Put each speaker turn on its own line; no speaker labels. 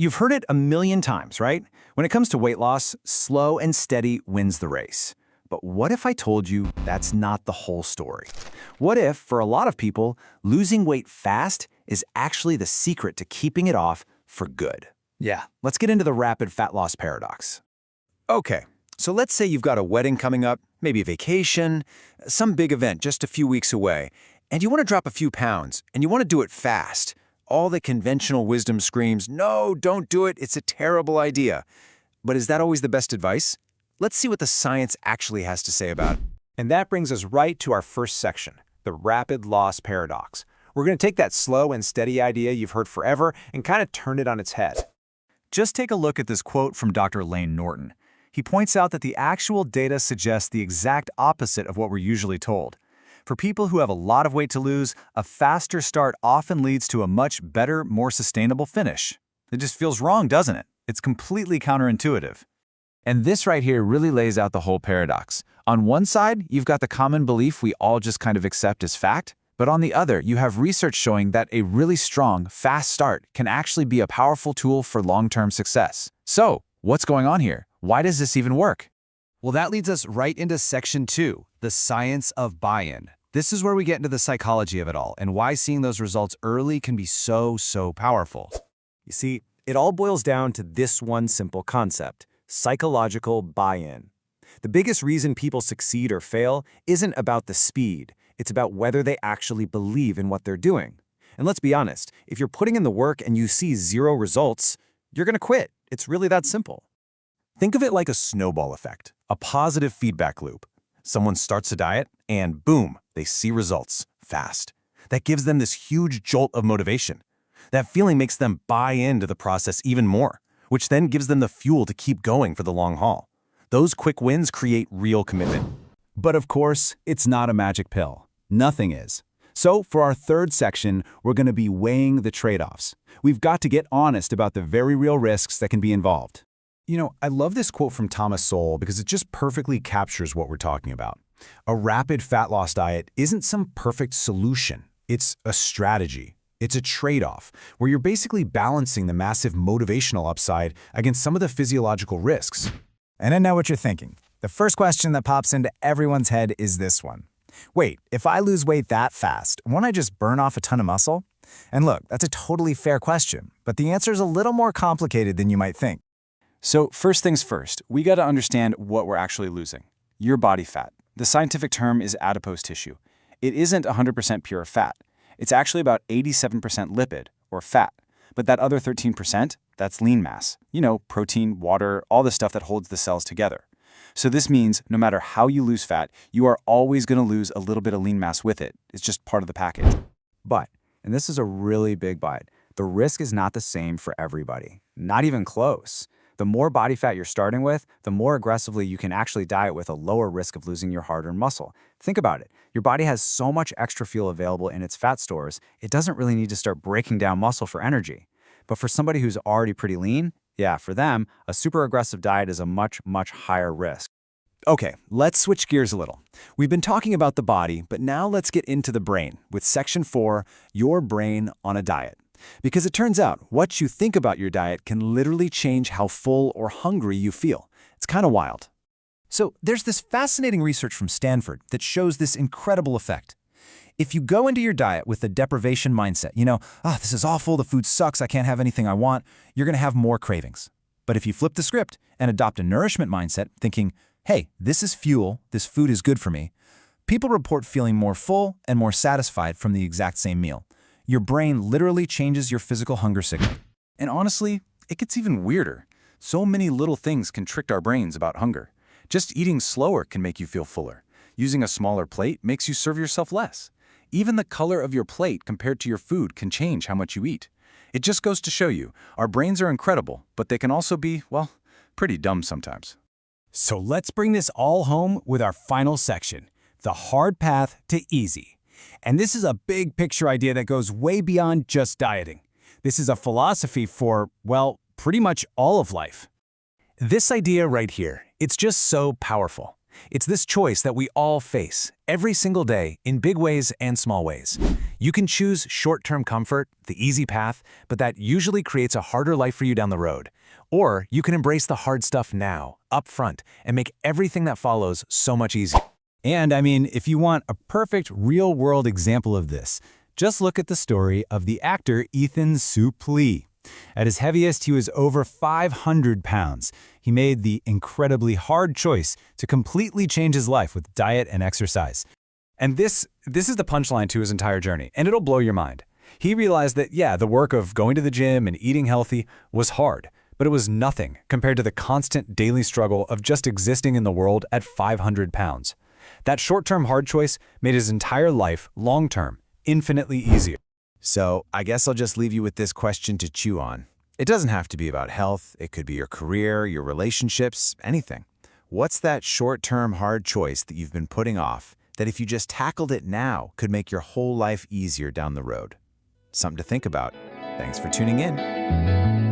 You've heard it a million times, right? When it comes to weight loss, slow and steady wins the race. But what if I told you that's not the whole story? What if, for a lot of people, losing weight fast is actually the secret to keeping it off for good? Yeah, let's get into the rapid fat loss paradox. Okay, so let's say you've got a wedding coming up, maybe a vacation, some big event just a few weeks away, and you want to drop a few pounds, and you want to do it fast. All the conventional wisdom screams, no, don't do it, it's a terrible idea. But is that always the best advice? Let's see what the science actually has to say about it. And that brings us right to our first section, the rapid loss paradox. We're going to take that slow and steady idea you've heard forever and kind of turn it on its head. Just take a look at this quote from Dr. Layne Norton. He points out that the actual data suggests the exact opposite of what we're usually told. For people who have a lot of weight to lose, a faster start often leads to a much better, more sustainable finish. It just feels wrong, doesn't it? It's completely counterintuitive. And this right here really lays out the whole paradox. On one side, you've got the common belief we all just kind of accept as fact, but on the other, you have research showing that a really strong, fast start can actually be a powerful tool for long-term success. So, what's going on here? Why does this even work?
Well, that leads us right into section 2, the science of buy-in. This is where we get into the psychology of it all and why seeing those results early can be so powerful.
You see, it all boils down to this one simple concept: psychological buy-in. The biggest reason people succeed or fail isn't about the speed. It's about whether they actually believe in what they're doing. And let's be honest, if you're putting in the work and you see zero results, you're going to quit. It's really that simple. Think of it like a snowball effect, a positive feedback loop. Someone starts a diet and boom, they see results fast. That gives them this huge jolt of motivation. That feeling makes them buy into the process even more, which then gives them the fuel to keep going for the long haul. Those quick wins create real commitment. But of course, it's not a magic pill. Nothing is. So for our third section, we're going to be weighing the trade-offs. We've got to get honest about the very real risks that can be involved. You know, I love this quote from Thomas Sowell because it just perfectly captures what we're talking about. A rapid fat loss diet isn't some perfect solution. It's a strategy. It's a trade-off where you're basically balancing the massive motivational upside against some of the physiological risks.
And I know what you're thinking. The first question that pops into everyone's head is this one. Wait, if I lose weight that fast, won't I just burn off a ton of muscle? And look, that's a totally fair question, but the answer is a little more complicated than you might think.
So first things first, we got to understand what we're actually losing. Your body fat. The scientific term is adipose tissue. It isn't 100% pure fat. It's actually about 87% lipid, or fat. But that other 13%, that's lean mass. You know, protein, water, all the stuff that holds the cells together. So this means no matter how you lose fat, you are always going to lose a little bit of lean mass with it. It's just part of the package.
But, and this is a really big but, the risk is not the same for everybody. Not even close. The more body fat you're starting with, the more aggressively you can actually diet with a lower risk of losing your hard-earned muscle. Think about it. Your body has so much extra fuel available in its fat stores, it doesn't really need to start breaking down muscle for energy. But for somebody who's already pretty lean, yeah, for them, a super aggressive diet is a much higher risk.
Okay, let's switch gears a little. We've been talking about the body, but now let's get into the brain with section 4, your brain on a diet. Because it turns out what you think about your diet can literally change how full or hungry you feel. It's kind of wild. So there's this fascinating research from Stanford that shows this incredible effect. If you go into your diet with a deprivation mindset, this is awful, the food sucks, I can't have anything I want, you're going to have more cravings. But if you flip the script and adopt a nourishment mindset, thinking, hey, this is fuel, this food is good for me, people report feeling more full and more satisfied from the exact same meal. Your brain literally changes your physical hunger signal. And honestly, it gets even weirder. So many little things can trick our brains about hunger. Just eating slower can make you feel fuller. Using a smaller plate makes you serve yourself less. Even the color of your plate compared to your food can change how much you eat. It just goes to show you, our brains are incredible, but they can also be, well, pretty dumb sometimes.
So let's bring this all home with our final section, the hard path to easy. And this is a big picture idea that goes way beyond just dieting. This is a philosophy for, well, pretty much all of life. This idea right here, it's just so powerful. It's this choice that we all face every single day in big ways and small ways.
You can choose short-term comfort, the easy path, but that usually creates a harder life for you down the road. Or you can embrace the hard stuff now, up front, and make everything that follows so much easier.
And I mean, if you want a perfect real-world example of this, just look at the story of the actor Ethan Suplee. At his heaviest, he was over 500 pounds. He made the incredibly hard choice to completely change his life with diet and exercise. And this is the punchline to his entire journey, and it'll blow your mind. He realized that, yeah, the work of going to the gym and eating healthy was hard, but it was nothing compared to the constant daily struggle of just existing in the world at 500 pounds. That short-term hard choice made his entire life, long-term, infinitely easier.
So I guess I'll just leave you with this question to chew on. It doesn't have to be about health. It could be your career, your relationships, anything. What's that short-term hard choice that you've been putting off that if you just tackled it now could make your whole life easier down the road? Something to think about. Thanks for tuning in.